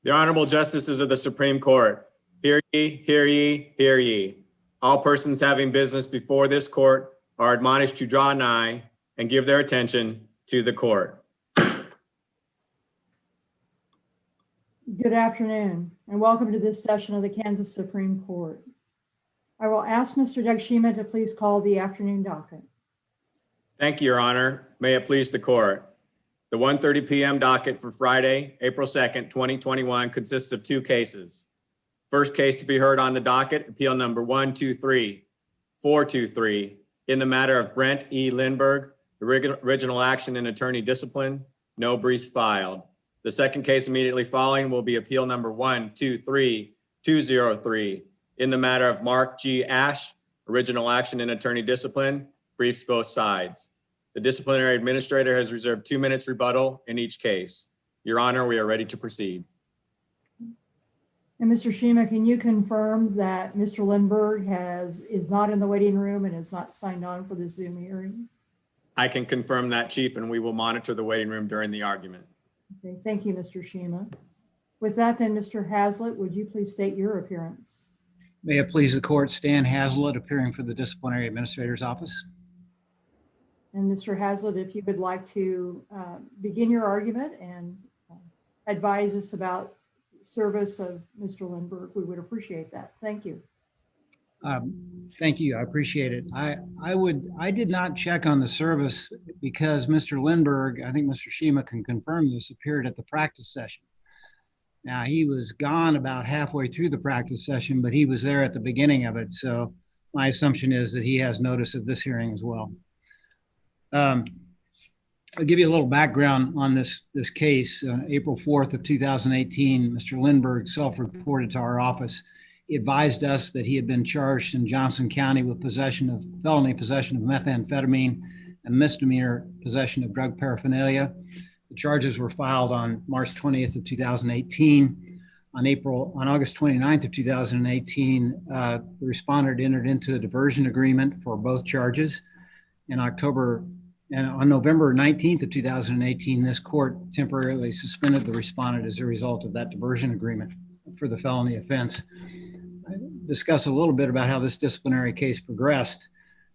The Honorable Justices of the Supreme Court, hear ye, hear ye, hear ye. All persons having business before this court are admonished to draw nigh and give their attention to the court. Good afternoon, and welcome to this session of the Kansas Supreme Court. I will ask Mr. Doug Shima to please call the afternoon docket. Thank you, Your Honor. May it please the court. The 1:30 p.m. docket for Friday, April 2nd, 2021 consists of two cases. First case to be heard on the docket, appeal number 123423, in the matter of Brent E. Lindbergh, original action and attorney discipline, no briefs filed. The second case immediately following will be appeal number 123203, in the matter of Mark G. Ash, original action and attorney discipline, briefs both sides. The disciplinary administrator has reserved 2 minutes rebuttal in each case. Your Honor, we are ready to proceed. And Mr. Shima, can you confirm that Mr. Lindbergh is not in the waiting room and is not signed on for the Zoom hearing? I can confirm that, Chief, and we will monitor the waiting room during the argument. Okay, thank you, Mr. Shima. With that then, Mr. Hazlitt, would you please state your appearance? May it please the court, Stan Hazlitt, appearing for the Disciplinary Administrator's Office. And Mr. Hazlitt, if you would like to begin your argument and advise us about service of Mr. Lindbergh, we would appreciate that. Thank you. Thank you. I appreciate it. I did not check on the service because Mr. Lindbergh, I think Mr. Shima can confirm this, appeared at the practice session. Now, he was gone about halfway through the practice session, but he was there at the beginning of it. So my assumption is that he has notice of this hearing as well. I'll give you a little background on this case. April 4th of 2018, Mr. Lindbergh self-reported to our office. He advised us that he had been charged in Johnson County with felony possession of methamphetamine and misdemeanor possession of drug paraphernalia. The charges were filed on March 20th of 2018. On August 29th of 2018, the respondent entered into a diversion agreement for both charges. On November 19th of 2018, this court temporarily suspended the respondent as a result of that diversion agreement for the felony offense. I discuss a little bit about how this disciplinary case progressed.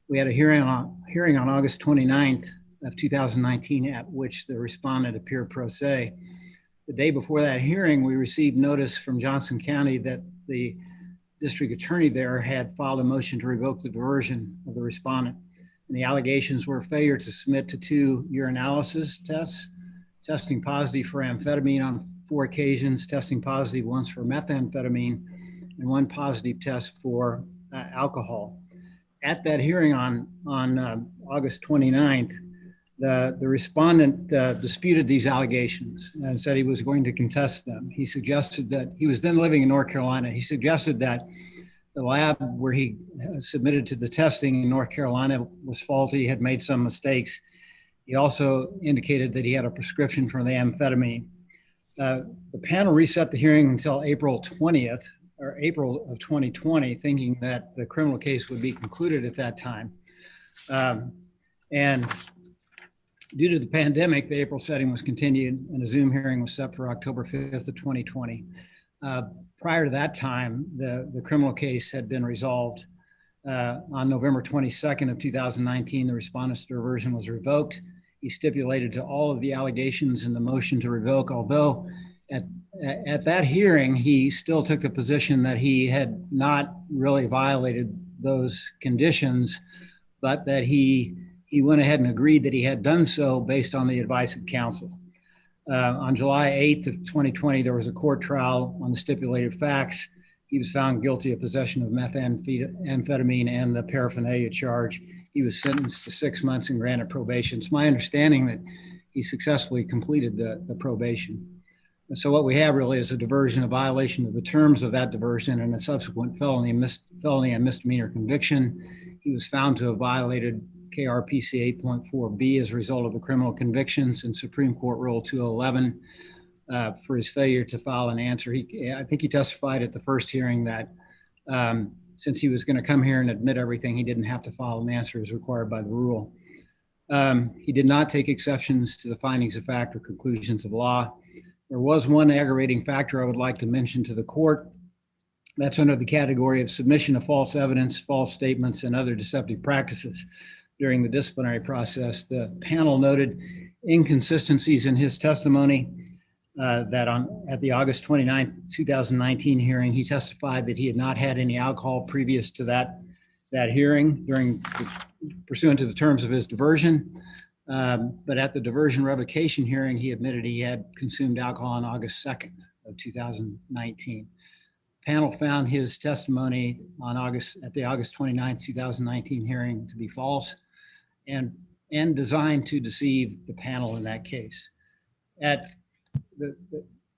We had a hearing on August 29th of 2019 at which the respondent appeared pro se. The day before that hearing, we received notice from Johnson County that the district attorney there had filed a motion to revoke the diversion of the respondent. And the allegations were failure to submit to 2 urinalysis tests, testing positive for amphetamine on 4 occasions, testing positive once for methamphetamine, and 1 positive test for alcohol. At that hearing on August 29th, the respondent disputed these allegations and said he was going to contest them. He suggested that he was then living in North Carolina. He suggested that the lab where he submitted to the testing in North Carolina was faulty, had made some mistakes. He also indicated that he had a prescription for the amphetamine. The panel reset the hearing until April of 2020, thinking that the criminal case would be concluded at that time. And due to the pandemic, the April setting was continued and a Zoom hearing was set for October 5th of 2020. Prior to that time, the criminal case had been resolved. On November 22nd of 2019, the respondent's diversion was revoked. He stipulated to all of the allegations in the motion to revoke, although at that hearing, he still took a position that he had not really violated those conditions, but that he went ahead and agreed that he had done so based on the advice of counsel. On July 8th of 2020, there was a court trial on the stipulated facts. He was found guilty of possession of methamphetamine and the paraphernalia charge. He was sentenced to 6 months and granted probation. It's my understanding that he successfully completed the probation. And so what we have really is a diversion, a violation of the terms of that diversion, and a subsequent felony and misdemeanor conviction. He was found to have violated KRPC 8.4b as a result of the criminal convictions in Supreme Court Rule 211 for his failure to file an answer. I think he testified at the first hearing that since he was going to come here and admit everything, he didn't have to file an answer as required by the rule. He did not take exceptions to the findings of fact or conclusions of law. There was one aggravating factor I would like to mention to the court. That's under the category of submission of false evidence, false statements, and other deceptive practices during the disciplinary process. The panel noted inconsistencies in his testimony that at the August 29, 2019 hearing, he testified that he had not had any alcohol previous to that hearing pursuant to the terms of his diversion. But at the diversion revocation hearing, he admitted he had consumed alcohol on August 2nd of 2019. Panel found his testimony at the August 29, 2019 hearing to be false and designed to deceive the panel in that case. The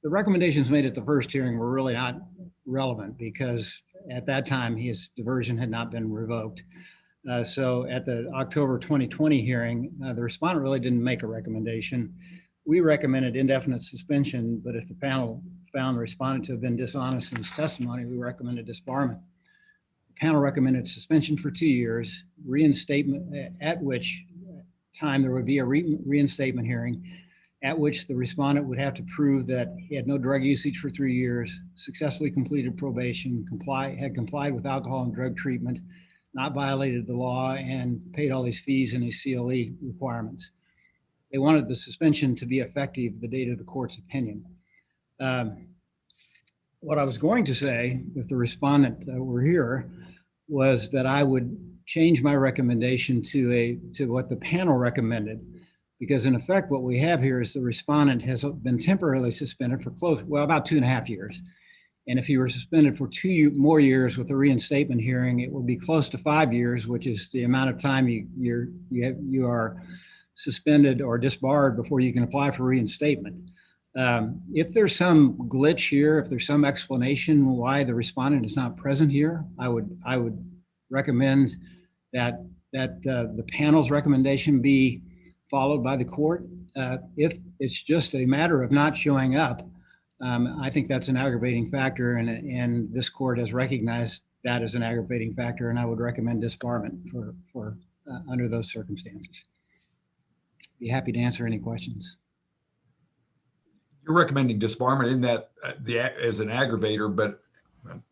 recommendations made at the first hearing were really not relevant because at that time his diversion had not been revoked. So at the October 2020 hearing, the respondent really didn't make a recommendation. We recommended indefinite suspension, but if the panel found the respondent to have been dishonest in his testimony, we recommended disbarment. The panel recommended suspension for 2 years, reinstatement, at which time there would be a reinstatement hearing, at which the respondent would have to prove that he had no drug usage for 3 years, successfully completed probation, had complied with alcohol and drug treatment, not violated the law, and paid all these fees and his CLE requirements. They wanted the suspension to be effective the date of the court's opinion. What I was going to say, if the respondent were here, was that I would change my recommendation to what the panel recommended, because in effect, what we have here is the respondent has been temporarily suspended for about 2.5 years. And if he were suspended for 2 more years with a reinstatement hearing, it would be close to 5 years, which is the amount of time you are suspended or disbarred before you can apply for reinstatement. If there's some glitch here, if there's some explanation why the respondent is not present here, I would recommend that the panel's recommendation be followed by the court. If it's just a matter of not showing up, I think that's an aggravating factor, and this court has recognized that as an aggravating factor, and I would recommend disbarment for under those circumstances. Be happy to answer any questions. You're recommending disbarment in that as an aggravator, but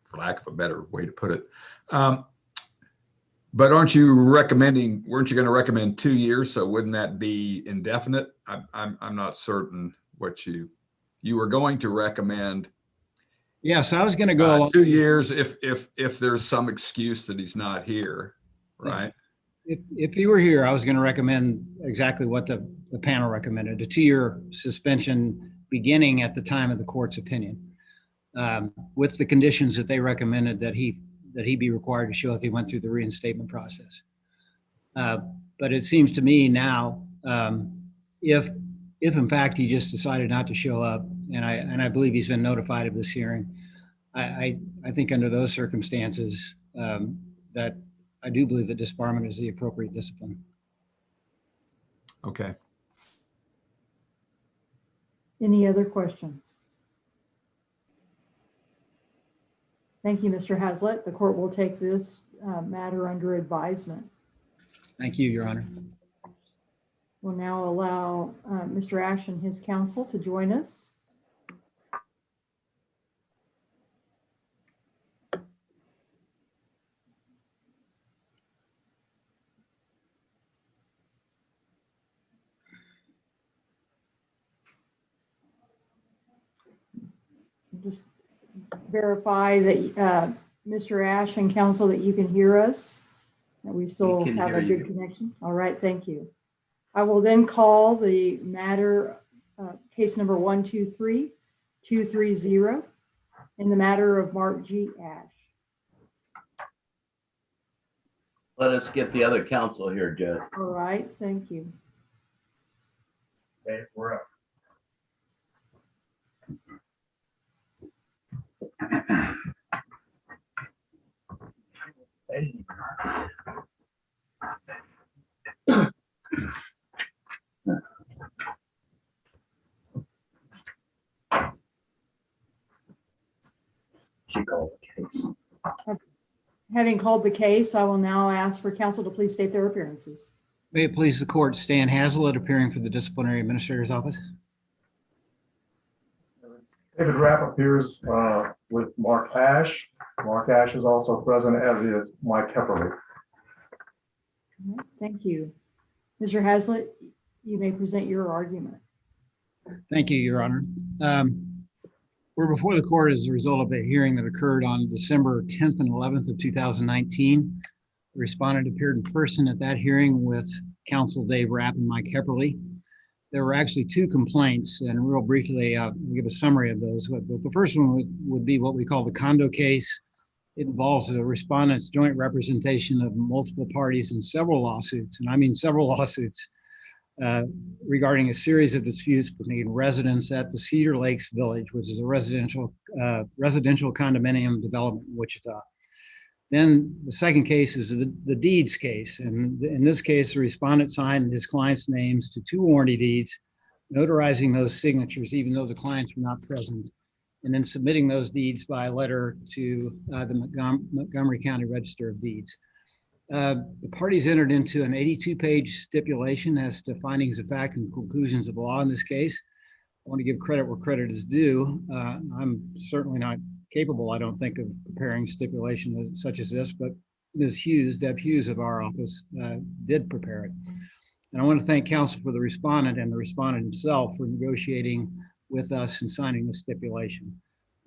for lack of a better way to put it. But weren't you going to recommend 2 years? So wouldn't that be indefinite? I'm not certain what you were going to recommend. Yes, I was going to go along 2 years if there's some excuse that he's not here, right? If he were here, I was going to recommend exactly what the panel recommended, a 2-year suspension beginning at the time of the court's opinion, with the conditions that they recommended that he be required to show if he went through the reinstatement process. But it seems to me now, if in fact he just decided not to show up, and I believe he's been notified of this hearing, I think under those circumstances that I do believe that disbarment is the appropriate discipline. Okay. Any other questions? Thank you, Mr. Hazlitt. The court will take this matter under advisement. Thank you, Your Honor. We'll now allow Mr. Ash and his counsel to join us. Just verify that Mr. Ash and counsel that you can hear us, that we still have a good connection. All right, thank you. I will then call the matter, case number 123230 in the matter of Mark G. Ash. Let us get the other counsel here, Judge. All right, thank you. Okay, we're up. She called the case. Having called the case, I will now ask for counsel to please state their appearances. May it please the court, Stan Hazlitt appearing for the Disciplinary Administrator's Office. David Rapp appears with Mark Ash. Mark Ash is also present, as is Mike Hepperly. All right, thank you. Mr. Hazlitt, you may present your argument. Thank you, Your Honor. We're before the court as a result of a hearing that occurred on December 10th and 11th of 2019. The respondent appeared in person at that hearing with counsel Dave Rapp and Mike Hepperly. There were actually two complaints, and real briefly, I'll give a summary of those. But the first one would be what we call the condo case. It involves the respondent's joint representation of multiple parties in several lawsuits, and I mean several lawsuits, regarding a series of disputes between residents at the Cedar Lakes Village, which is a residential condominium development in Wichita. Then the second case is the deeds case. And in this case, the respondent signed his client's names to two warranty deeds, notarizing those signatures, even though the clients were not present, and then submitting those deeds by letter to the Montgomery County Register of Deeds. The parties entered into an 82-page stipulation as to findings of fact and conclusions of law in this case. I want to give credit where credit is due. I'm certainly not capable, I don't think, of preparing stipulation such as this, but Ms. Hughes, Deb Hughes of our office, did prepare it. And I want to thank counsel for the respondent and the respondent himself for negotiating with us and signing the stipulation.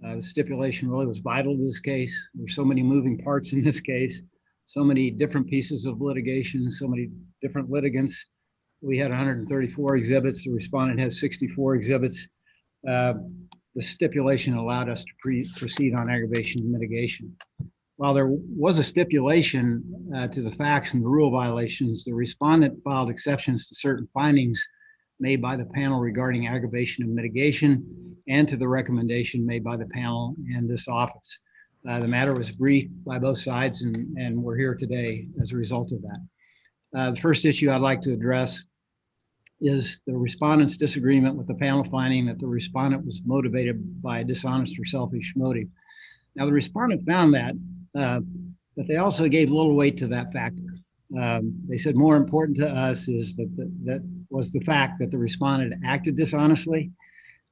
The stipulation really was vital to this case. There's so many moving parts in this case, so many different pieces of litigation, so many different litigants. We had 134 exhibits. The respondent has 64 exhibits. The stipulation allowed us to proceed on aggravation and mitigation. While there was a stipulation to the facts and the rule violations, the respondent filed exceptions to certain findings made by the panel regarding aggravation and mitigation and to the recommendation made by the panel and this office. The matter was briefed by both sides and we're here today as a result of that. The first issue I'd like to address is the respondent's disagreement with the panel finding that the respondent was motivated by a dishonest or selfish motive. Now, the respondent found that, but they also gave little weight to that factor. They said more important to us is that was the fact that the respondent acted dishonestly.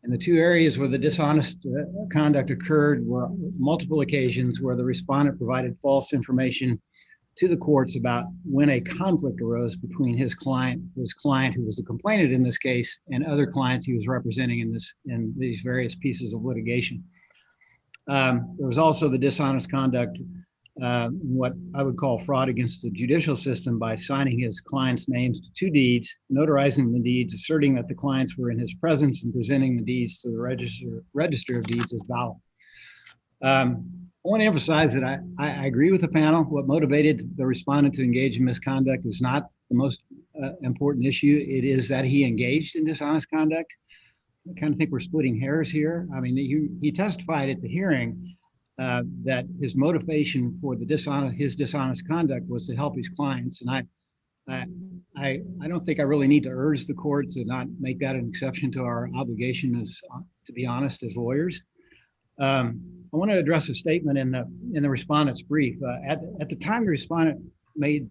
And the two areas where the dishonest conduct occurred were multiple occasions where the respondent provided false information to the courts about when a conflict arose between his client who was the complainant in this case and other clients he was representing in these various pieces of litigation. There was also the dishonest conduct, what I would call fraud against the judicial system by signing his client's names to two deeds, notarizing the deeds, asserting that the clients were in his presence and presenting the deeds to the register of deeds as valid. I want to emphasize that I agree with the panel. What motivated the respondent to engage in misconduct is not the most important issue. It is that he engaged in dishonest conduct. I kind of think we're splitting hairs here. I mean, he testified at the hearing that his motivation for his dishonest conduct was to help his clients. And I don't think I really need to urge the court to not make that an exception to our obligation as, to be honest, as lawyers. I want to address a statement in the respondent's brief. At the time the respondent made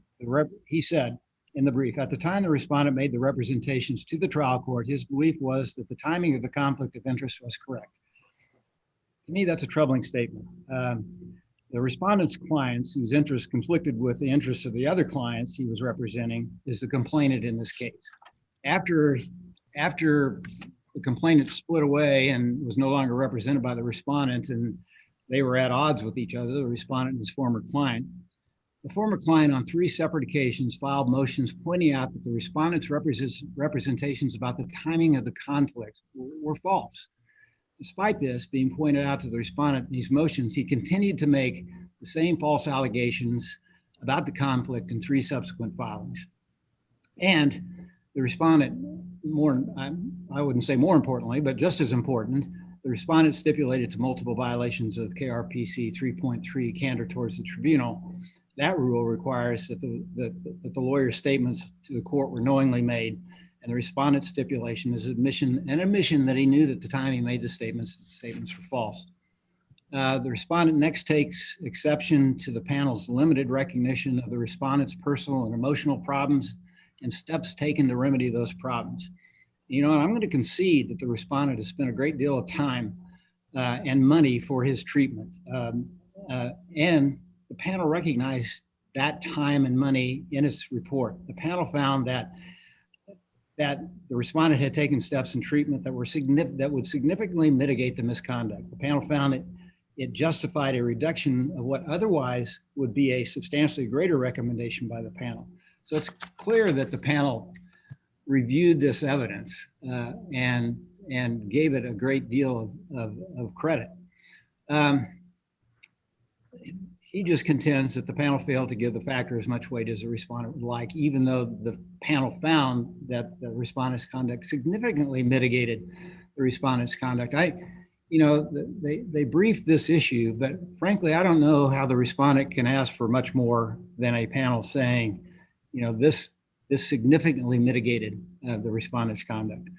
he said in the brief, at the time the respondent made the representations to the trial court, his belief was that the timing of the conflict of interest was correct. To me, that's a troubling statement. The respondent's clients, whose interests conflicted with the interests of the other clients he was representing, is the complainant in this case. After the complainant split away and was no longer represented by the respondent, and they were at odds with each other, the respondent and his former client. The former client on 3 separate occasions filed motions pointing out that the respondent's representations about the timing of the conflict were false. Despite this being pointed out to the respondent in these motions, he continued to make the same false allegations about the conflict in 3 subsequent filings. And the respondent, I wouldn't say more importantly, but just as important, the respondent stipulated to multiple violations of KRPC 3.3, candor towards the tribunal. That rule requires that the lawyer's statements to the court were knowingly made, and the respondent's stipulation is an admission that he knew that the time he made the statements were false. The respondent next takes exception to the panel's limited recognition of the respondent's personal and emotional problems and steps taken to remedy those problems. You know, I'm going to concede that the respondent has spent a great deal of time and money for his treatment. And the panel recognized that time and money in its report. The panel found that the respondent had taken steps in treatment that would significantly mitigate the misconduct. The panel found it justified a reduction of what otherwise would be a substantially greater recommendation by the panel. So it's clear that the panel reviewed this evidence and gave it a great deal of credit. He just contends that the panel failed to give the factor as much weight as the respondent would like, even though the panel found that the respondent's conduct significantly mitigated the respondent's conduct. They briefed this issue, but frankly, I don't know how the respondent can ask for much more than a panel saying, this significantly mitigated the respondent's conduct.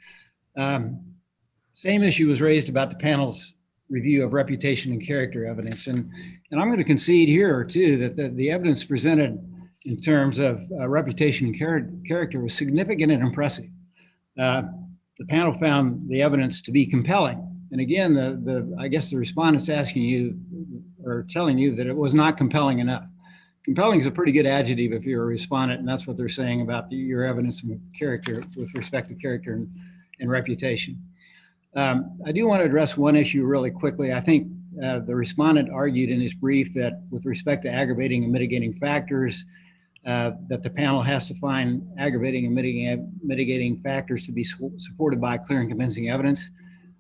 Same issue was raised about the panel's review of reputation and character evidence. And I'm going to concede here too that the evidence presented in terms of reputation and character was significant and impressive. The panel found the evidence to be compelling. And again, I guess the respondent's asking you or telling you that it was not compelling enough. Compelling is a pretty good adjective if you're a respondent, and that's what they're saying about your evidence and character with respect to character and reputation. I do want to address one issue really quickly. I think the respondent argued in his brief that with respect to aggravating and mitigating factors, that the panel has to find aggravating and mitigating factors to be supported by clear and convincing evidence.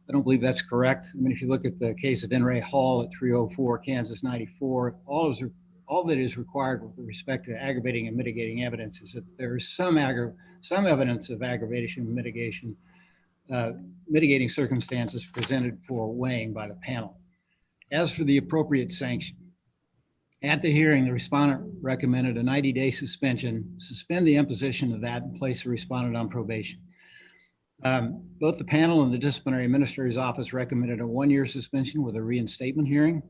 I don't believe that's correct. I mean, if you look at the case of N. Ray Hall at 304 Kansas 94, all that is required with respect to aggravating and mitigating evidence is that there is some evidence of aggravation and mitigating circumstances presented for weighing by the panel. As for the appropriate sanction, at the hearing, the respondent recommended a 90-day suspension, suspend the imposition of that, and place the respondent on probation. Both the panel and the disciplinary administrator's office recommended a 1-year suspension with a reinstatement hearing.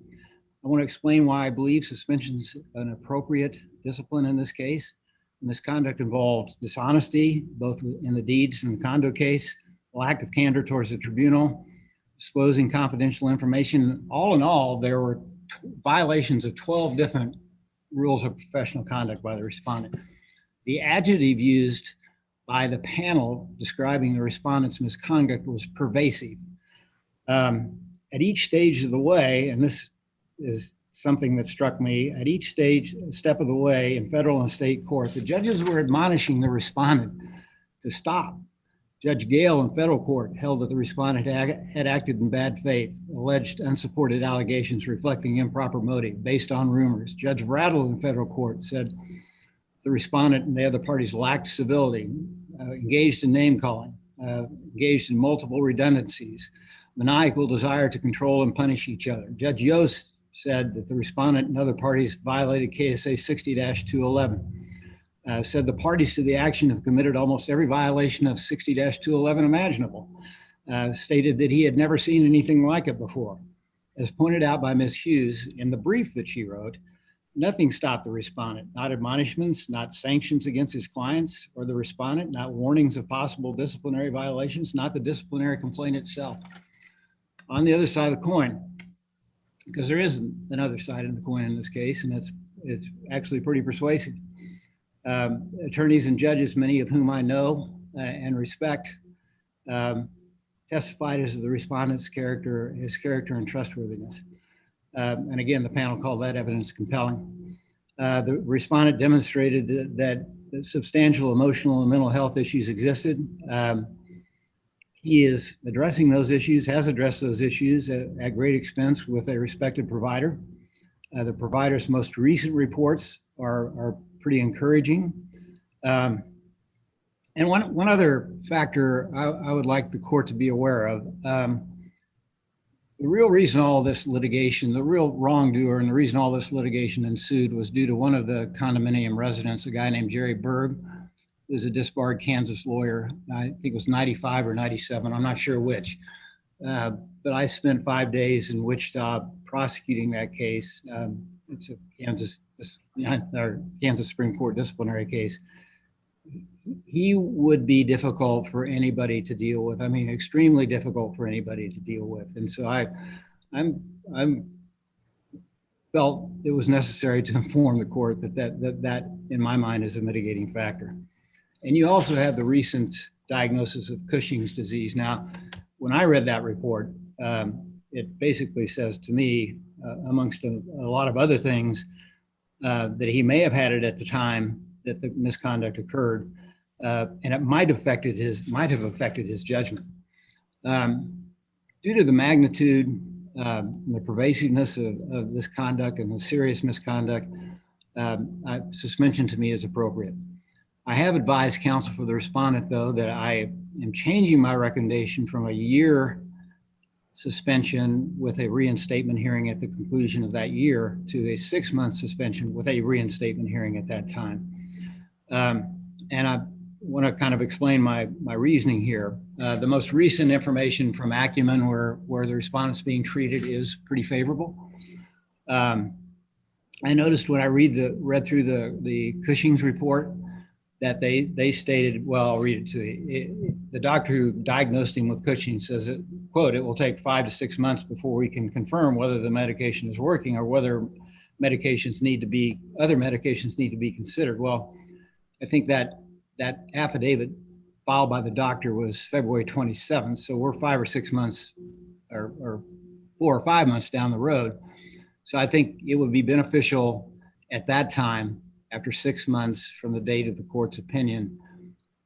I want to explain why I believe suspension is an appropriate discipline in this case. Misconduct involved dishonesty, both in the deeds and the condo case, lack of candor towards the tribunal, disclosing confidential information. All in all, there were violations of 12 different rules of professional conduct by the respondent. The adjective used by the panel describing the respondent's misconduct was pervasive. At each stage of the way, and this is something that struck me, at each step of the way in federal and state court, the judges were admonishing the respondent to stop. Judge Gale in federal court held that the respondent had acted in bad faith, alleged unsupported allegations reflecting improper motive based on rumors. Judge Rattle in federal court said the respondent and the other parties lacked civility, engaged in name calling, engaged in multiple redundancies, maniacal desire to control and punish each other. Judge Yost said that the respondent and other parties violated KSA 60-211. Said the parties to the action have committed almost every violation of 60-211 imaginable. Stated that he had never seen anything like it before. As pointed out by Ms. Hughes in the brief that she wrote, nothing stopped the respondent, not admonishments, not sanctions against his clients or the respondent, not warnings of possible disciplinary violations, not the disciplinary complaint itself. On the other side of the coin, because there is another side of the coin in this case, and it's actually pretty persuasive. Attorneys and judges, many of whom I know and respect, testified as to the respondent's character, his character and trustworthiness. And again, the panel called that evidence compelling. The respondent demonstrated that substantial emotional and mental health issues existed. He is addressing those issues, has addressed those issues at great expense with a respected provider. The provider's most recent reports are pretty encouraging. And one other factor I would like the court to be aware of, the real reason all this litigation, the real wrongdoer and the reason all this litigation ensued was due to one of the condominium residents, a guy named Jerry Berg, who was a disbarred Kansas lawyer. I think it was 95 or 97, I'm not sure which. But I spent 5 days in Wichita prosecuting that case. It's a Kansas Supreme Court disciplinary case. He would be difficult for anybody to deal with. I mean, extremely difficult for anybody to deal with. And so I'm felt it was necessary to inform the court that in my mind is a mitigating factor. And you also have the recent diagnosis of Cushing's disease. Now, when I read that report, it basically says to me, amongst a lot of other things, that he may have had it at the time that the misconduct occurred, and it might have affected his judgment. Due to the magnitude and the pervasiveness of this conduct and the serious misconduct, suspension to me is appropriate. I have advised counsel for the respondent, though, that I am changing my recommendation from a year suspension with a reinstatement hearing at the conclusion of that year to a 6-month suspension with a reinstatement hearing at that time. And I want to kind of explain my reasoning here. The most recent information from Acumen, where the respondent's being treated, is pretty favorable. I noticed when I read through the Cushing's report that they stated, well, I'll read it to you. The doctor who diagnosed him with Cushing says, that, quote, "It will take 5 to 6 months before we can confirm whether the medication is working or whether other medications need to be considered." Well, I think that affidavit filed by the doctor was February 27th. So we're 5 or 6 months or 4 or 5 months down the road. So I think it would be beneficial at that time, after 6 months from the date of the court's opinion,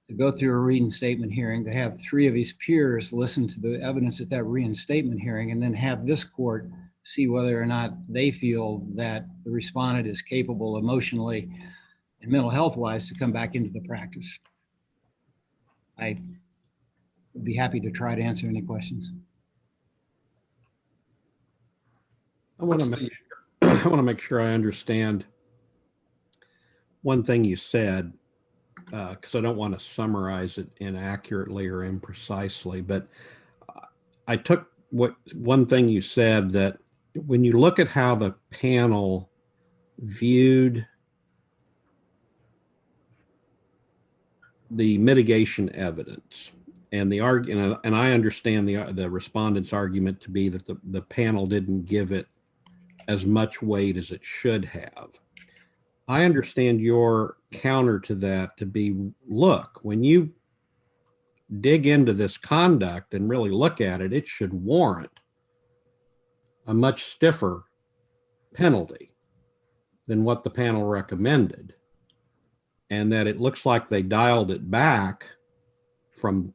to go through a reinstatement hearing, to have 3 of his peers listen to the evidence at that reinstatement hearing, and then have this court see whether or not they feel that the respondent is capable emotionally and mental health wise to come back into the practice. I would be happy to try to answer any questions. I want to make sure I understand one thing you said, because I don't want to summarize it inaccurately or imprecisely, but I took one thing you said, that when you look at how the panel viewed the mitigation evidence and the argument, and I understand the respondent's argument to be that the panel didn't give it as much weight as it should have. I understand your counter to that to be, look, when you dig into this conduct and really look at it, it should warrant a much stiffer penalty than what the panel recommended. And that it looks like they dialed it back from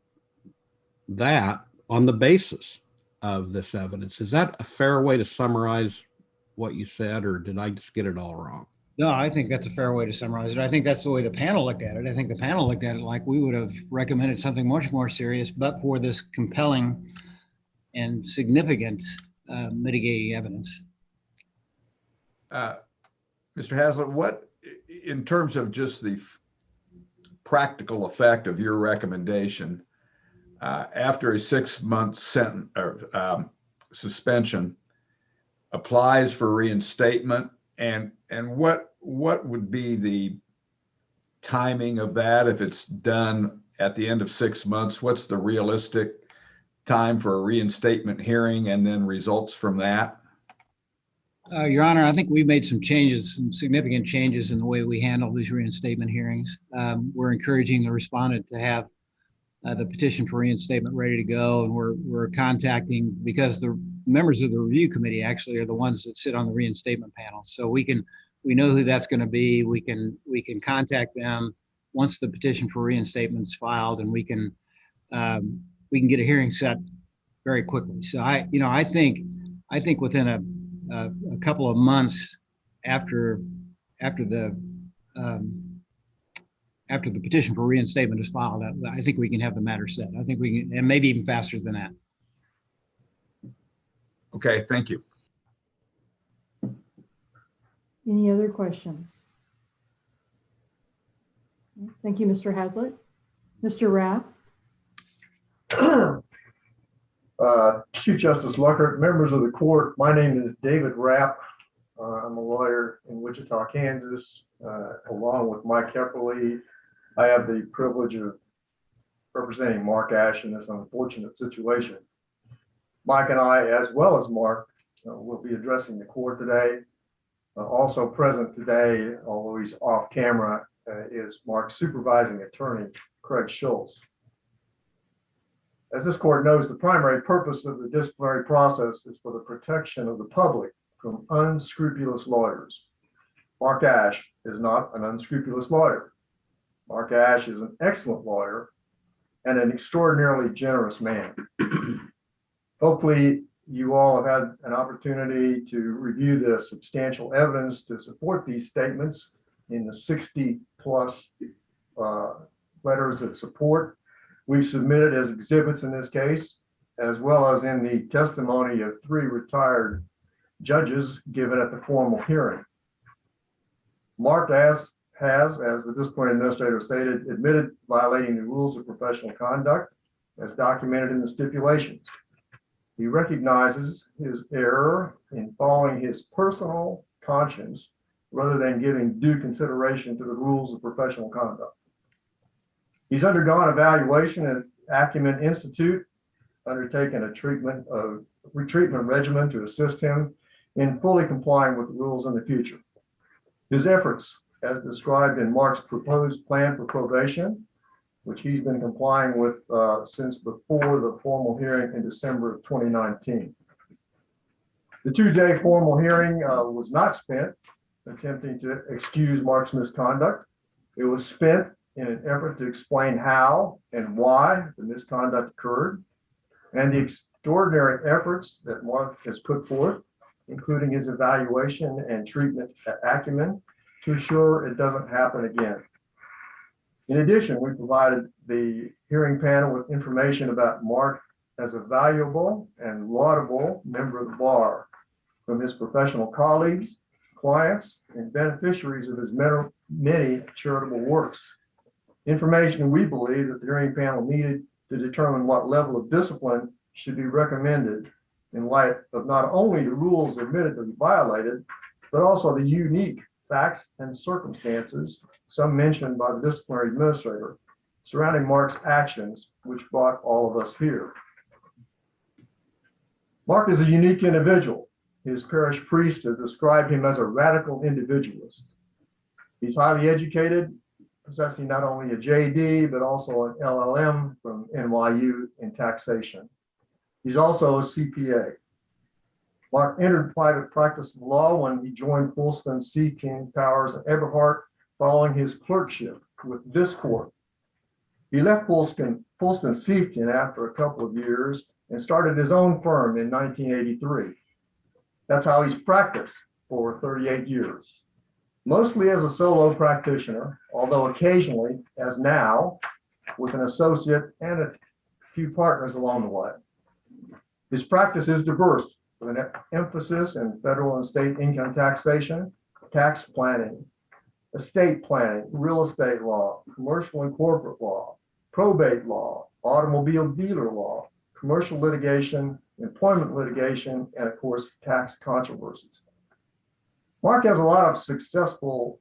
that on the basis of this evidence. Is that a fair way to summarize what you said, or did I just get it all wrong? No, I think that's a fair way to summarize it. I think that's the way the panel looked at it. I think the panel looked at it like we would have recommended something much more serious, but for this compelling and significant mitigating evidence. Mr. Haslett, what, in terms of just the practical effect of your recommendation, after a 6-month sentence or suspension applies for reinstatement, and what would be the timing of that if it's done at the end of 6 months? What's the realistic time for a reinstatement hearing and then results from that? Your Honor, I think we made some significant changes in the way we handle these reinstatement hearings. We're encouraging the respondent to have the petition for reinstatement ready to go, and we're contacting, because the members of the review committee actually are the ones that sit on the reinstatement panel. So we know who that's going to be. We can contact them once the petition for reinstatement is filed, and we can get a hearing set very quickly. So I think within a couple of months after the petition for reinstatement is filed, I think we can have the matter set. I think we can, and maybe even faster than that. Okay, thank you. Any other questions? Thank you, Mr. Haslett. Mr. Rapp? Chief Justice Luckert, members of the court, my name is David Rapp. I'm a lawyer in Wichita, Kansas, along with Mike Hepperly. I have the privilege of representing Mark Ayesh in this unfortunate situation. Mike and I, as well as Mark, will be addressing the court today. Also present today, although he's off camera, is Mark's supervising attorney, Craig Schultz. As this court knows, the primary purpose of the disciplinary process is for the protection of the public from unscrupulous lawyers. Mark Ayesh is not an unscrupulous lawyer. Mark Ayesh is an excellent lawyer and an extraordinarily generous man. Hopefully, you all have had an opportunity to review the substantial evidence to support these statements in the 60+ letters of support we've submitted as exhibits in this case, as well as in the testimony of 3 retired judges given at the formal hearing. Mark has, as the disciplinary administrator stated, admitted violating the rules of professional conduct as documented in the stipulations. He recognizes his error in following his personal conscience rather than giving due consideration to the rules of professional conduct. He's undergone evaluation at Acumen Institute, undertaken a retreatment regimen to assist him in fully complying with the rules in the future. His efforts, as described in Mark's proposed plan for probation, which he's been complying with since before the formal hearing in December of 2019. The 2-day formal hearing was not spent attempting to excuse Mark's misconduct. It was spent in an effort to explain how and why the misconduct occurred, and the extraordinary efforts that Mark has put forth, including his evaluation and treatment at Acumen, to ensure it doesn't happen again. In addition, we provided the hearing panel with information about Mark as a valuable and laudable member of the bar from his professional colleagues, clients, and beneficiaries of his many charitable works. Information we believe that the hearing panel needed to determine what level of discipline should be recommended in light of not only the rules admittedly violated, but also the unique facts and circumstances, some mentioned by the disciplinary administrator, surrounding Mark's actions, which brought all of us here. Mark is a unique individual. His parish priest has described him as a radical individualist. He's highly educated, possessing not only a JD, but also an LLM from NYU in taxation. He's also a CPA. Mark entered private practice of law when he joined Fulton, C. King, Powers, and Eberhardt following his clerkship with this court. He left Fulton C. King after a couple of years and started his own firm in 1983. That's how he's practiced for 38 years, mostly as a solo practitioner, although occasionally, as now, with an associate and a few partners along the way. His practice is diverse, with an emphasis in federal and state income taxation, tax planning, estate planning, real estate law, commercial and corporate law, probate law, automobile dealer law, commercial litigation, employment litigation, and of course, tax controversies. Mark has a lot of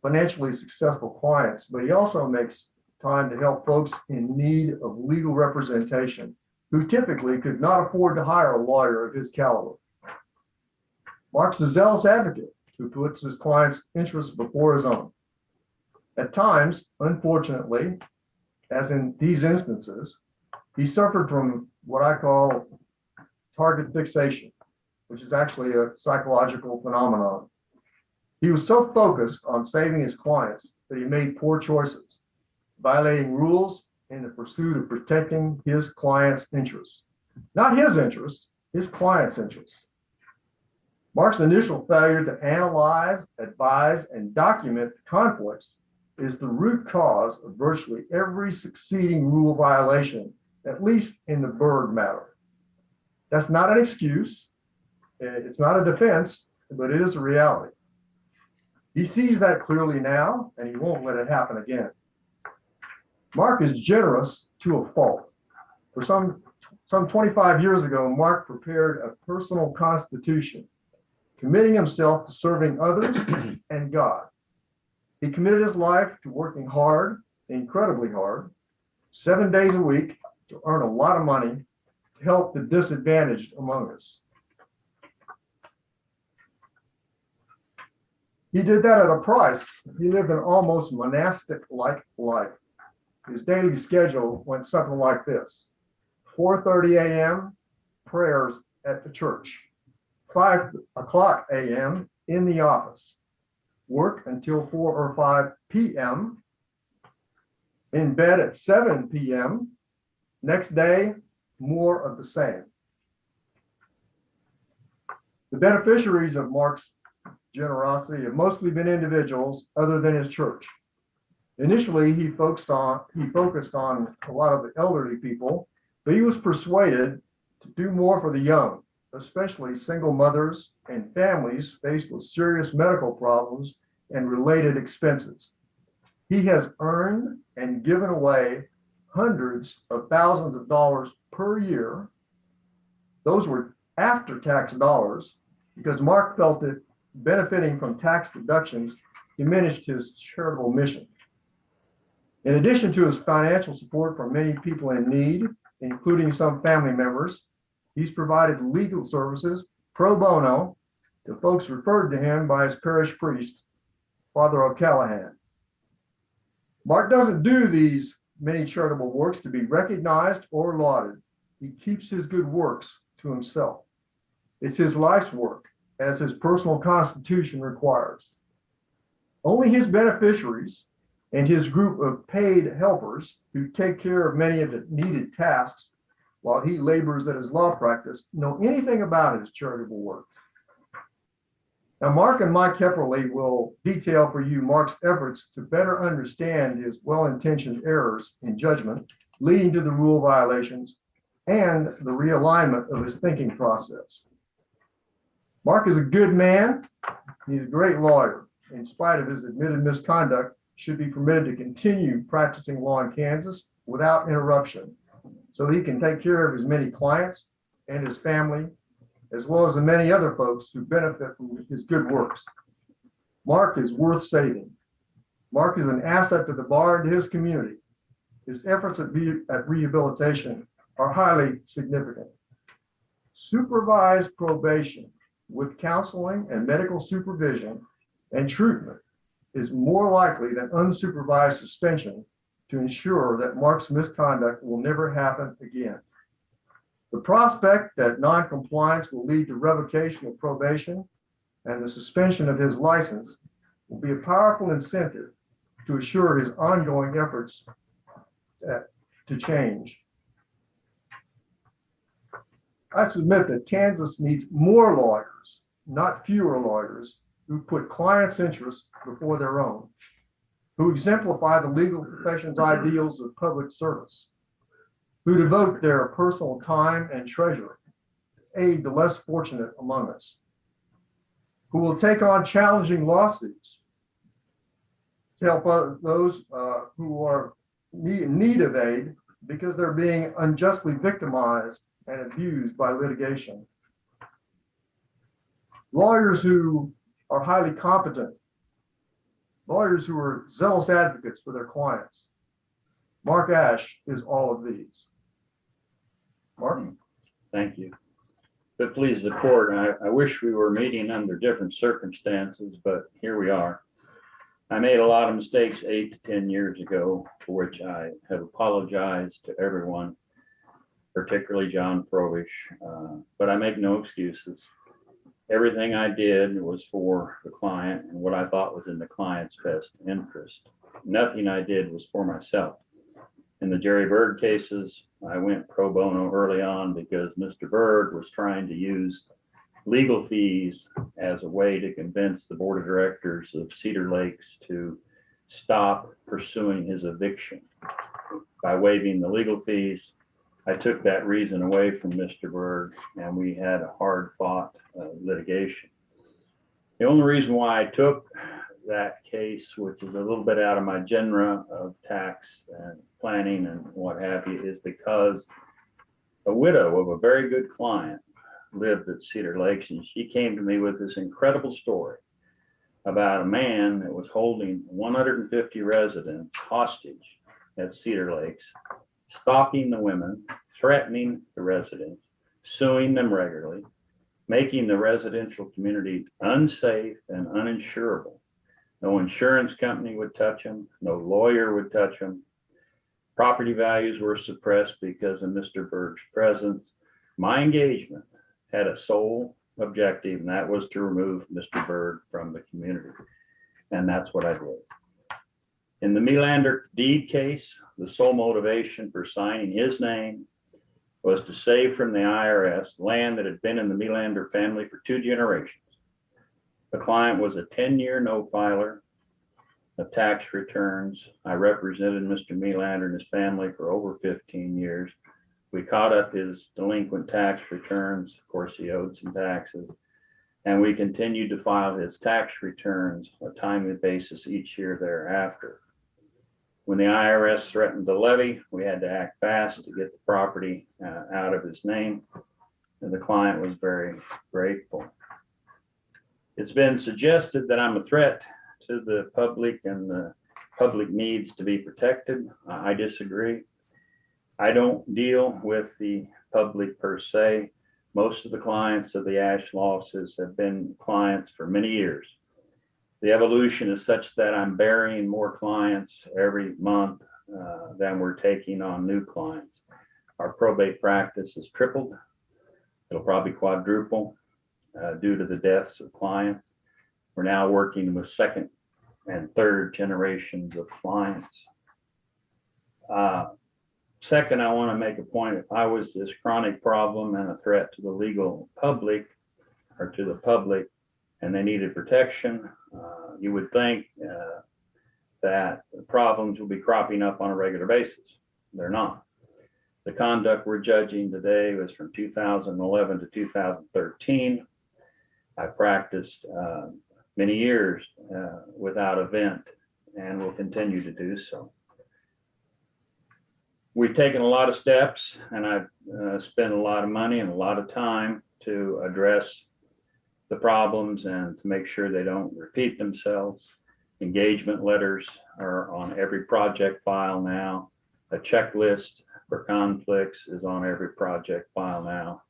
financially successful clients, but he also makes time to help folks in need of legal representation who typically could not afford to hire a lawyer of his caliber. Mark's a zealous advocate who puts his clients' interests before his own. At times, unfortunately, as in these instances, he suffered from what I call target fixation, which is actually a psychological phenomenon. He was so focused on saving his clients that he made poor choices, violating rules in the pursuit of protecting his clients' interests. Not his interests, his clients' interests. Mark's initial failure to analyze, advise, and document conflicts is the root cause of virtually every succeeding rule violation, at least in the Berg matter. That's not an excuse, it's not a defense, but it is a reality. He sees that clearly now, and he won't let it happen again. Mark is generous to a fault. For some 25 years ago, Mark prepared a personal constitution, committing himself to serving others and God. He committed his life to working hard, incredibly hard, 7 days a week to earn a lot of money to help the disadvantaged among us. He did that at a price. He lived an almost monastic-like life. His daily schedule went something like this: 4:30 a.m. prayers at the church, 5 o'clock a.m. in the office, work until 4 or 5 p.m., in bed at 7 p.m., next day, more of the same. The beneficiaries of Mark's generosity have mostly been individuals other than his church. Initially, he focused on a lot of the elderly people, but he was persuaded to do more for the young, especially single mothers and families faced with serious medical problems and related expenses. He has earned and given away hundreds of thousands of dollars per year. Those were after-tax dollars, because Mark felt that benefiting from tax deductions diminished his charitable mission. In addition to his financial support for many people in need, including some family members, he's provided legal services pro bono to folks referred to him by his parish priest, Father O'Callahan. Mark doesn't do these many charitable works to be recognized or lauded. He keeps his good works to himself. It's his life's work, as his personal constitution requires. Only his beneficiaries and his group of paid helpers who take care of many of the needed tasks while he labors at his law practice know anything about his charitable work. Now, Mark and Mike Kepperly will detail for you Mark's efforts to better understand his well-intentioned errors in judgment leading to the rule violations and the realignment of his thinking process. Mark is a good man. He's a great lawyer. In spite of his admitted misconduct, should be permitted to continue practicing law in Kansas without interruption, so that he can take care of his many clients and his family, as well as the many other folks who benefit from his good works. Mark is worth saving. Mark is an asset to the bar and to his community. His efforts at rehabilitation are highly significant. Supervised probation with counseling and medical supervision and treatment is more likely than unsupervised suspension to ensure that Mark's misconduct will never happen again. The prospect that noncompliance will lead to revocation of probation and the suspension of his license will be a powerful incentive to assure his ongoing efforts to change. I submit that Kansas needs more lawyers, not fewer lawyers, who put clients' interests before their own, who exemplify the legal profession's ideals of public service, who devote their personal time and treasure to aid the less fortunate among us, who will take on challenging lawsuits to help those who are in need of aid because they're being unjustly victimized and abused by litigation. Lawyers who are highly competent, lawyers who are zealous advocates for their clients. Mark Ash is all of these. Mark? Thank you. But please, the court, I wish we were meeting under different circumstances, but here we are. I made a lot of mistakes 8 to 10 years ago, for which I have apologized to everyone, particularly John Frovish, but I make no excuses. Everything I did was for the client and what I thought was in the client's best interest. Nothing I did was for myself. In the Jerry Berg cases, I went pro bono early on because Mr. Berg was trying to use legal fees as a way to convince the board of directors of Cedar Lakes to stop pursuing his eviction. By waiving the legal fees, I took that reason away from Mr. Berg, and we had a hard-fought litigation. The only reason why I took that case, which is a little bit out of my genre of tax and planning and what have you, is because a widow of a very good client lived at Cedar Lakes, and she came to me with this incredible story about a man that was holding 150 residents hostage at Cedar Lakes, stalking the women, threatening the residents, suing them regularly, making the residential community unsafe and uninsurable. No insurance company would touch them. No lawyer would touch them. Property values were suppressed because of Mr. Berg's presence. My engagement had a sole objective, and that was to remove Mr. Berg from the community. And that's what I did. In the Melander deed case, the sole motivation for signing his name was to save from the IRS land that had been in the Melander family for 2 generations. The client was a 10-year no-filer of tax returns. I represented Mr. Melander and his family for over 15 years. We caught up his delinquent tax returns. Of course, he owed some taxes. And we continued to file his tax returns on a timely basis each year thereafter. When the IRS threatened to levy, we had to act fast to get the property out of his name. And the client was very grateful. It's been suggested that I'm a threat to the public and the public needs to be protected. I disagree. I don't deal with the public per se. Most of the clients of the Ayesh losses have been clients for many years. The evolution is such that I'm burying more clients every month than we're taking on new clients. Our probate practice has tripled. It'll probably quadruple due to the deaths of clients. We're now working with 2nd and 3rd generations of clients. Second, I want to make a point. If I was this chronic problem and a threat to the legal public or to the public and they needed protection, you would think that the problems will be cropping up on a regular basis. They're not. The conduct we're judging today was from 2011 to 2013. I practiced many years without event and will continue to do so. We've taken a lot of steps, and I've spent a lot of money and a lot of time to address the problems and to make sure they don't repeat themselves. Engagement letters are on every project file now. A checklist for conflicts is on every project file now.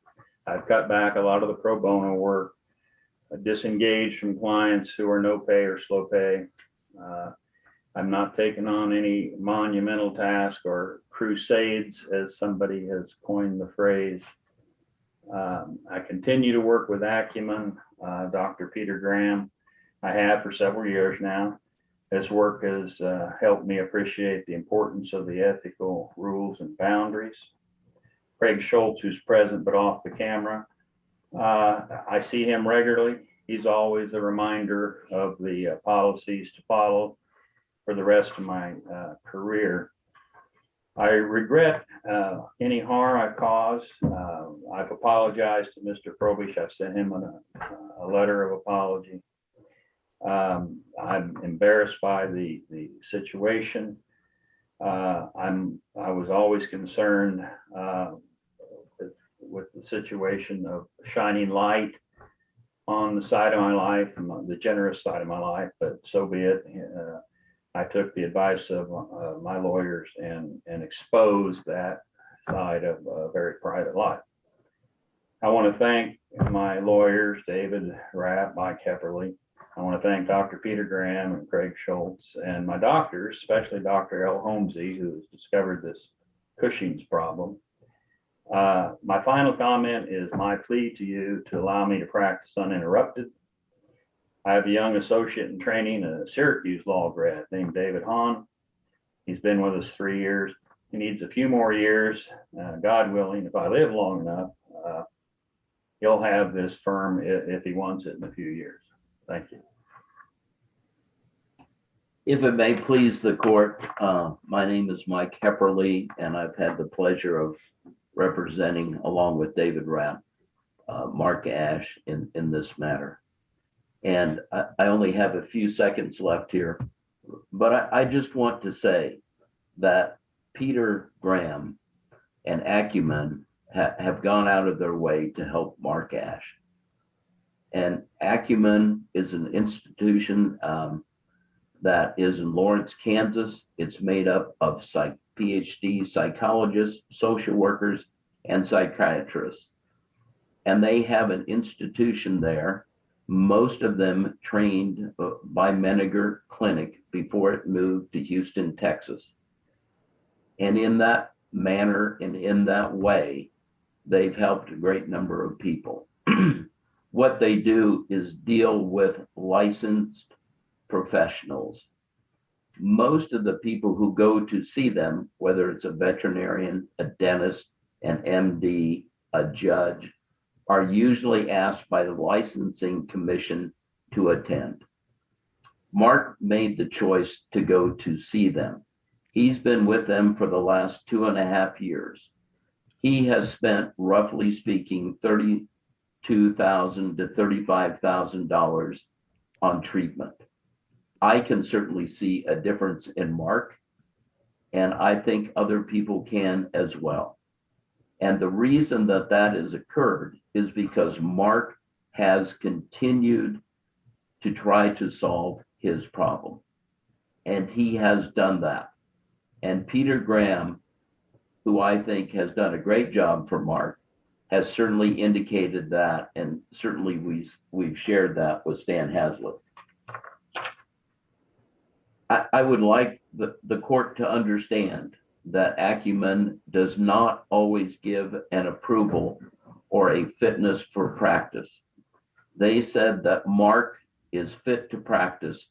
I've cut back a lot of the pro bono work, disengaged from clients who are no pay or slow pay. I'm not taking on any monumental task or crusades, as somebody has coined the phrase. I continue to work with Acumen, Dr. Peter Graham. I have for several years now. His work has helped me appreciate the importance of the ethical rules and boundaries. Craig Schultz, who's present but off the camera, I see him regularly. He's always a reminder of the policies to follow for the rest of my career. I regret any harm I've caused. I've apologized to Mr. Frobish. I've sent him a letter of apology. I'm embarrassed by the situation. I was always concerned with the situation of shining light on the side of my life, the generous side of my life, but so be it. I took the advice of my lawyers and exposed that side of a very private life. I want to thank my lawyers, David Rapp, Mike Hepperly. I want to thank Dr. Peter Graham and Craig Schultz, and my doctors, especially Dr. L. Holmesy, who has discovered this Cushing's problem. My final comment is my plea to you to allow me to practice uninterrupted. I have a young associate in training, a Syracuse law grad named David Hahn. He's been with us 3 years. He needs a few more years. God willing, if I live long enough, he'll have this firm if he wants it in a few years. Thank you. If it may please the court, my name is Mike Hepperly, and I've had the pleasure of representing, along with David Rapp, Mark Ayesh in this matter. And I only have a few seconds left here, but I just want to say that Peter Graham and Acumen have gone out of their way to help Mark Ayesh. And Acumen is an institution that is in Lawrence, Kansas. It's made up of PhD psychologists, social workers, and psychiatrists. And they have an institution there, most of them trained by Menninger clinic before it moved to Houston, Texas. And in that manner and in that way, they've helped a great number of people. What they do is deal with licensed professionals. Most of the people who go to see them, whether it's a veterinarian, a dentist, an MD, a judge, are usually asked by the licensing commission to attend. Mark made the choice to go to see them. He's been with them for the last 2.5 years. He has spent, roughly speaking, $32,000 to $35,000 on treatment. I can certainly see a difference in Mark, and I think other people can as well. And the reason that that has occurred is because Mark has continued to try to solve his problem. And he has done that. And Peter Graham, who I think has done a great job for Mark, has certainly indicated that, and certainly we've shared that with Stan Hazlitt. I would like the court to understand that Acumen does not always give an approval or a fitness for practice. They said that Mark is fit to practice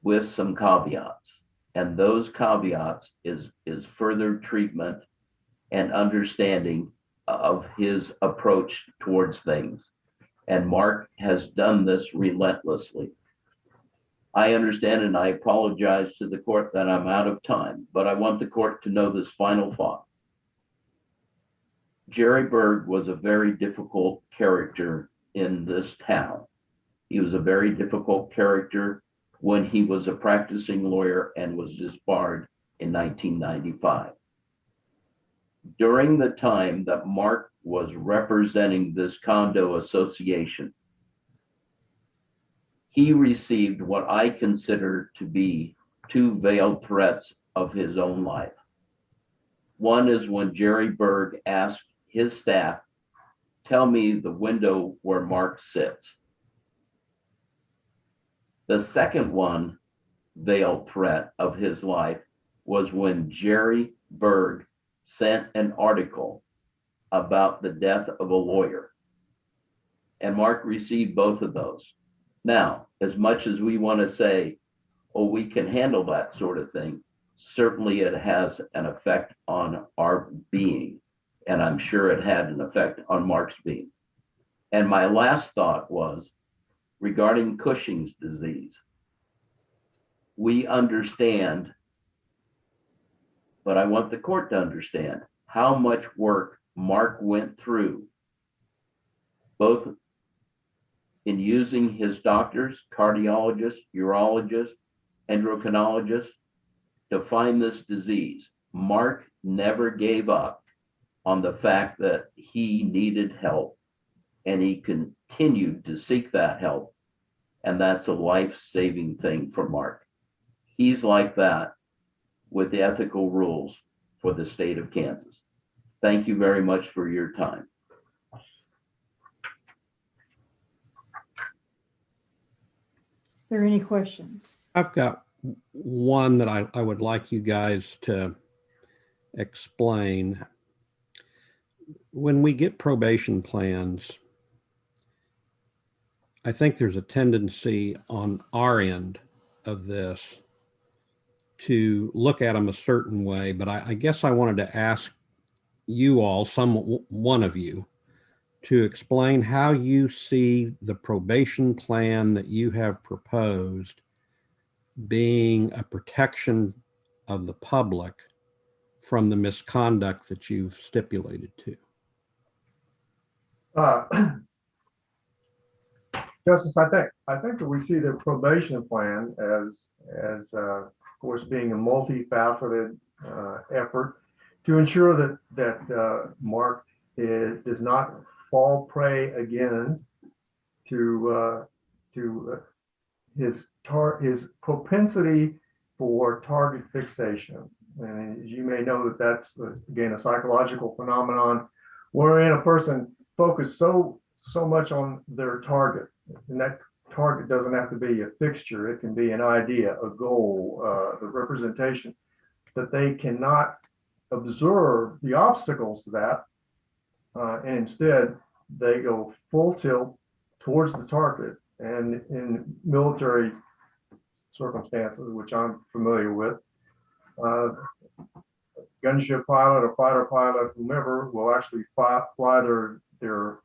with some caveats, and those caveats is further treatment and understanding of his approach towards things. And Mark has done this relentlessly. I understand, and I apologize to the court that I'm out of time, but I want the court to know this final thought. Jerry Berg was a very difficult character in this town. He was a very difficult character when he was a practicing lawyer and was disbarred in 1995. During the time that Mark was representing this condo association, he received what I consider to be 2 veiled threats of his own life. One is when Jerry Berg asked his staff, "Tell me the window where Mark sits." The second one, veiled threat of his life, was when Jerry Berg sent an article about the death of a lawyer. And Mark received both of those. Now, as much as we want to say, oh, we can handle that sort of thing, certainly it has an effect on our being. And I'm sure it had an effect on Mark's being. And my last thought was regarding Cushing's disease. We understand, but I want the court to understand how much work Mark went through, both in using his doctors, cardiologists, urologists, endocrinologists, to find this disease. Mark never gave up on the fact that he needed help, and he continued to seek that help. And that's a life-saving thing for Mark. He's like that with the ethical rules for the state of Kansas. Thank you very much for your time. Are there any questions? I've got one that I would like you guys to explain. When we get probation plans, I think there's a tendency on our end of this to look at them a certain way, but I guess I wanted to ask you all, one of you, to explain how you see the probation plan that you have proposed being a protection of the public from the misconduct that you've stipulated to. Justice, I think that we see the probation plan as of course, being a multifaceted effort to ensure that Mark does not fall prey again to his propensity for target fixation. And as you may know, that's again a psychological phenomenon wherein a person focuses so much on their target, and that target doesn't have to be a fixture. It can be an idea, a goal, the representation, that they cannot observe the obstacles to that. And instead, they go full tilt towards the target. And in military circumstances, which I'm familiar with, gunship pilot or fighter pilot, whomever, will actually fly their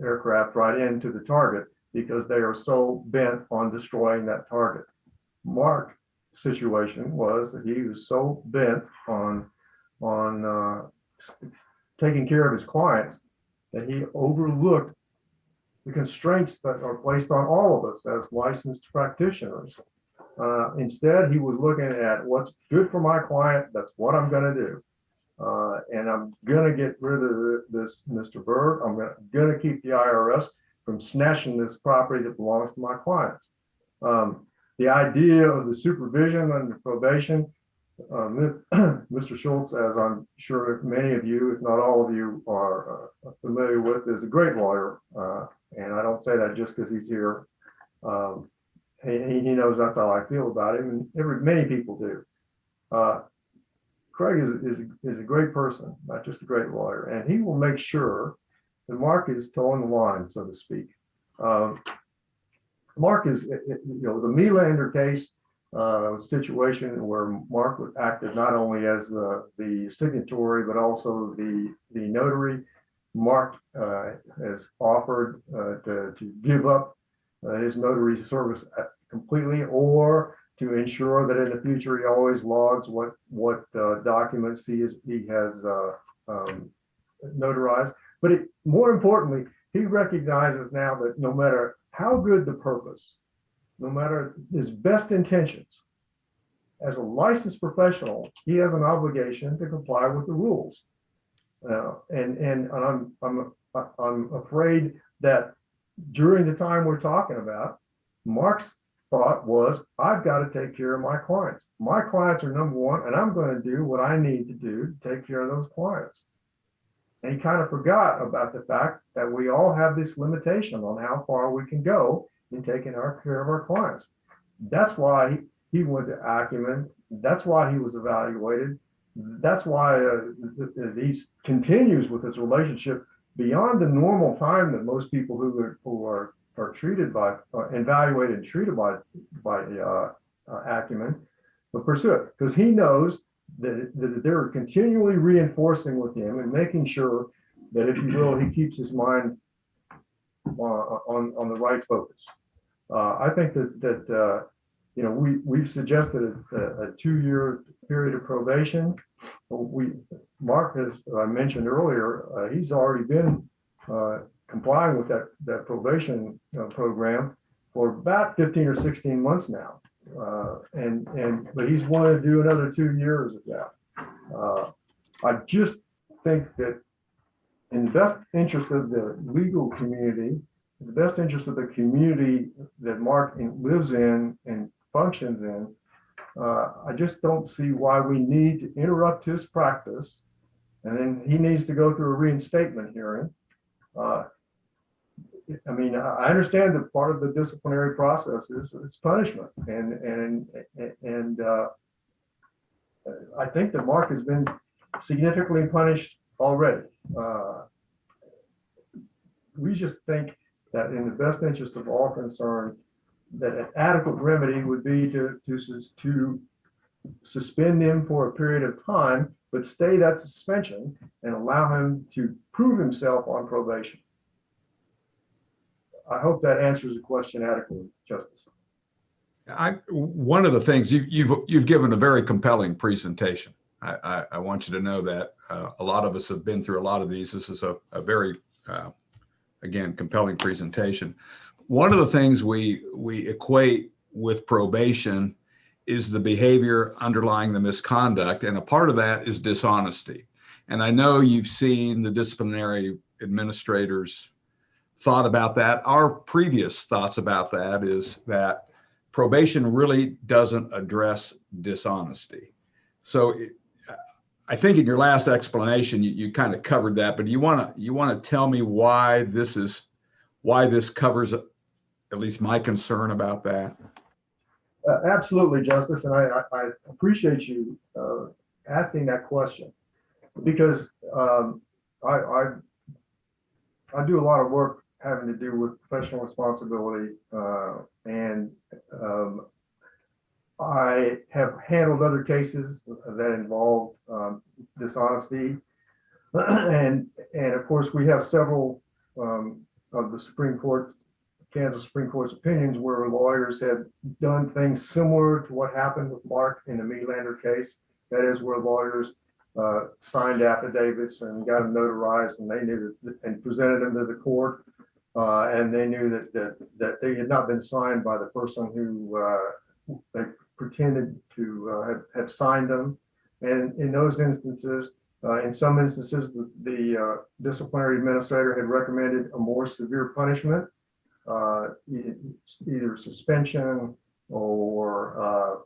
aircraft right into the target because they are so bent on destroying that target. Mark's situation was that he was so bent on taking care of his clients that he overlooked the constraints that are placed on all of us as licensed practitioners. Instead, he was looking at what's good for my client. That's what I'm going to do. And I'm going to get rid of this Mr. Berg. I'm going to keep the IRS from snatching this property that belongs to my clients. The idea of the supervision and the probation, Mr. Schultz, as I'm sure many of you, if not all of you, are familiar with, is a great lawyer. And I don't say that just because he's here. He knows that's how I feel about him, and many people do. Craig is a great person, not just a great lawyer, and he will make sure that Mark is towing the line, so to speak. Mark is, the Melander case situation where Mark acted not only as the signatory, but also the notary. Mark has offered to give up his notary service completely, or to ensure that in the future he always logs what documents he has notarized. But more importantly, he recognizes now that no matter how good the purpose, no matter his best intentions, as a licensed professional, he has an obligation to comply with the rules. And I'm afraid that during the time we're talking about, Mark's thought was, I've got to take care of my clients. My clients are number one, and I'm going to do what I need to do to take care of those clients. And he kind of forgot about the fact that we all have this limitation on how far we can go in taking care of our clients. That's why he went to Acumen. That's why he was evaluated. That's why he continues with his relationship beyond the normal time that most people who are treated by, evaluated and treated by Acumen, but pursue it, because he knows that they're continually reinforcing with him and making sure that, if you will, he keeps his mind on the right focus. I think that we've suggested a 2-year period of probation. Mark, as I mentioned earlier, he's already been complying with that probation program for about 15 or 16 months now. But he's wanted to do another 2 years of that. I just think that in the best interest of the legal community, in the best interest of the community that Mark lives in and functions in, I just don't see why we need to interrupt his practice, and then he needs to go through a reinstatement hearing. I mean, I understand that part of the disciplinary process is it's punishment, and I think that Mark has been significantly punished already. We just think that in the best interest of all concerned, that an adequate remedy would be to suspend him for a period of time, but stay that suspension and allow him to prove himself on probation. I hope that answers the question adequately, Justice. One of the things you've given a very compelling presentation. I want you to know that a lot of us have been through a lot of these. This is a very, again, compelling presentation. One of the things we equate with probation is the behavior underlying the misconduct, and a part of that is dishonesty. And I know you've seen the disciplinary administrators thought about that. Our previous thoughts about that is that probation really doesn't address dishonesty. So I think in your last explanation, you kind of covered that, but you want to tell me why this covers at least my concern about that. Absolutely, Justice, and I appreciate you asking that question, because I do a lot of work having to do with professional responsibility, and I have handled other cases that involve dishonesty, and of course we have several of the Kansas Supreme Court's opinions where lawyers have done things similar to what happened with Mark in the Mealander case. That is, where lawyers signed affidavits and got them notarized, and they knew that, and presented them to the court, and they knew that they had not been signed by the person who they pretended to have signed them. And in those instances, in some instances, the disciplinary administrator had recommended a more severe punishment, either suspension or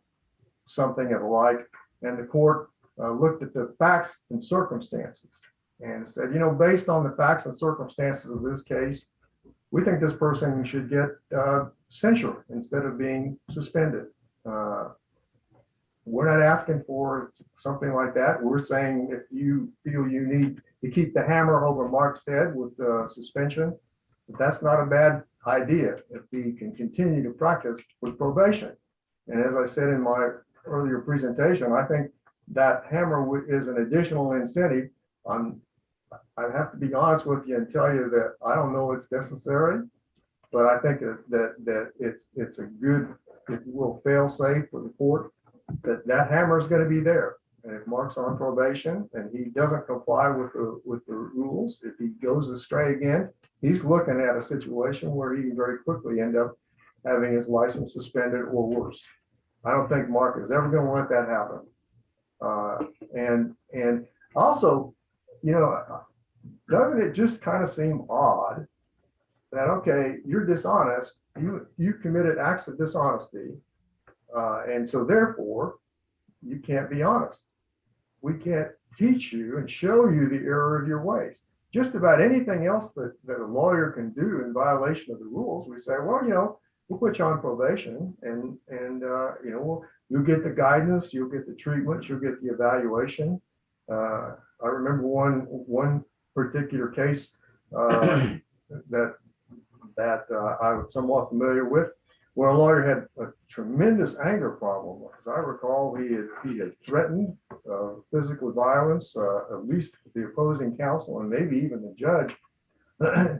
something of the like. And the court looked at the facts and circumstances and said, based on the facts and circumstances of this case, we think this person should get censure instead of being suspended. We're not asking for something like that. We're saying if you feel you need to keep the hammer over Mark's head with suspension, that's not a bad idea if he can continue to practice with probation. And as I said in my earlier presentation, I think that hammer is an additional incentive. I have to be honest with you and tell you that I don't know it's necessary, but I think that it's a good, if you will, fail safe for the court, that hammer is going to be there. And if Mark's on probation and he doesn't comply with the rules, if he goes astray again, he's looking at a situation where he can very quickly end up having his license suspended or worse. I don't think Mark is ever going to let that happen. And also, doesn't it just kind of seem odd that, okay, you're dishonest, you committed acts of dishonesty, and so therefore you can't be honest. We can't teach you and show you the error of your ways. Just about anything else that a lawyer can do in violation of the rules, we say, well, we'll put you on probation, and you'll get the guidance, you'll get the treatment, you'll get the evaluation. I remember one particular case that I'm somewhat familiar with, where a lawyer had a tremendous anger problem. As I recall, he had threatened physical violence, at least the opposing counsel and maybe even the judge.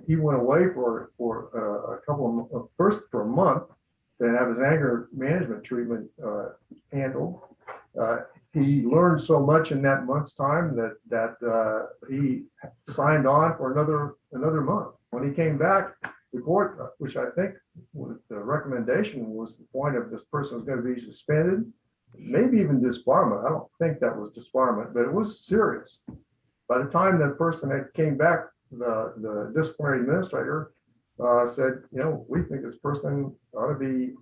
He went away for a couple of first for a month to have his anger management treatment handled. He learned so much in that month's time that he signed on for another month. When he came back, the court, which I think was the recommendation, was the point of this person was going to be suspended, maybe even disbarment. I don't think that was disbarment, but it was serious. By the time that person that came back, the disciplinary administrator said, we think this person ought to be,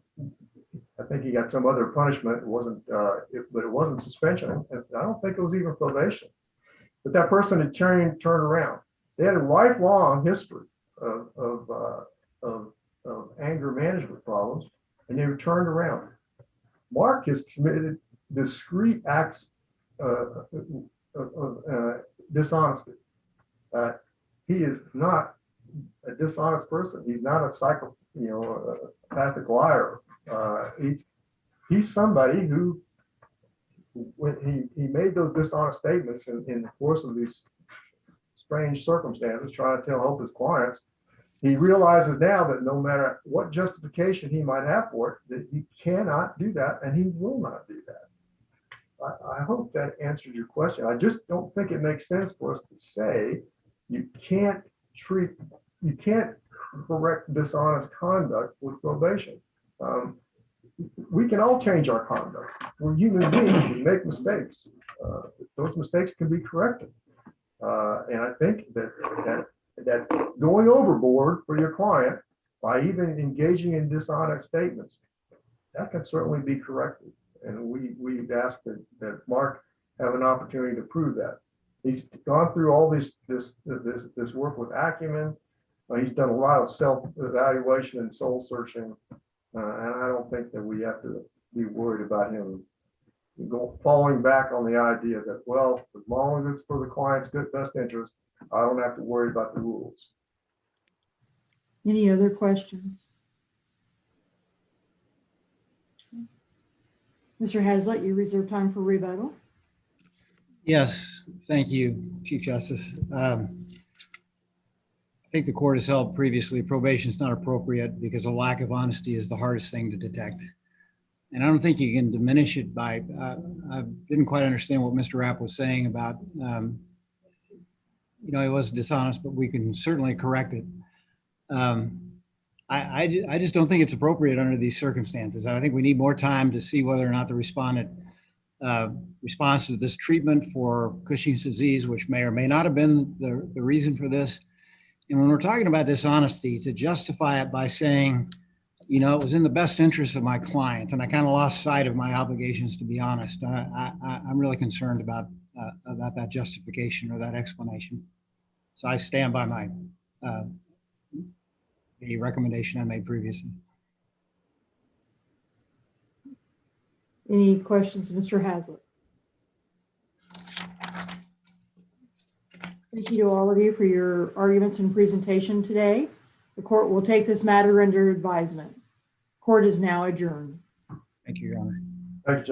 I think he got some other punishment. It wasn't, but it wasn't suspension. I don't think it was even probation. But that person had turned around. They had a lifelong history of anger management problems, and they were turned around. Mark has committed discrete acts of dishonesty. He is not a dishonest person. He's not a psychopathic liar. He's somebody who, when he made those dishonest statements in the course of these strange circumstances, trying to help his clients, he realizes now that no matter what justification he might have for it, that he cannot do that, and he will not do that. I hope that answers your question. I just don't think it makes sense for us to say you can't correct dishonest conduct with probation. We can all change our conduct. We're human beings. We make mistakes. Those mistakes can be corrected. And I think that going overboard for your client by even engaging in dishonest statements, that can certainly be corrected. And we've asked that Mark have an opportunity to prove that. He's gone through all this work with acumen. He's done a lot of self-evaluation and soul searching, and I don't think that we have to be worried about him falling back on the idea that, well, as long as it's for the client's good best interest, I don't have to worry about the rules. Any other questions? Mr. Hazlett, you reserve time for rebuttal. Yes, thank you, Chief Justice. I think the court has held previously probation is not appropriate because a lack of honesty is the hardest thing to detect. And I don't think you can diminish it by, I didn't quite understand what Mr. Rapp was saying about, he was dishonest, but we can certainly correct it. I just don't think it's appropriate under these circumstances. I think we need more time to see whether or not the respondent responds to this treatment for Cushing's disease, which may or may not have been the reason for this. And when we're talking about dishonesty, to justify it by saying, it was in the best interest of my client, and I kind of lost sight of my obligations, to be honest. I'm really concerned about that justification or that explanation. So I stand by my the recommendation I made previously. Any questions, Mr. Hazlett? Thank you to all of you for your arguments and presentation today. The court will take this matter under advisement. Court is now adjourned. Thank you, Your Honor. Thank you, Judge.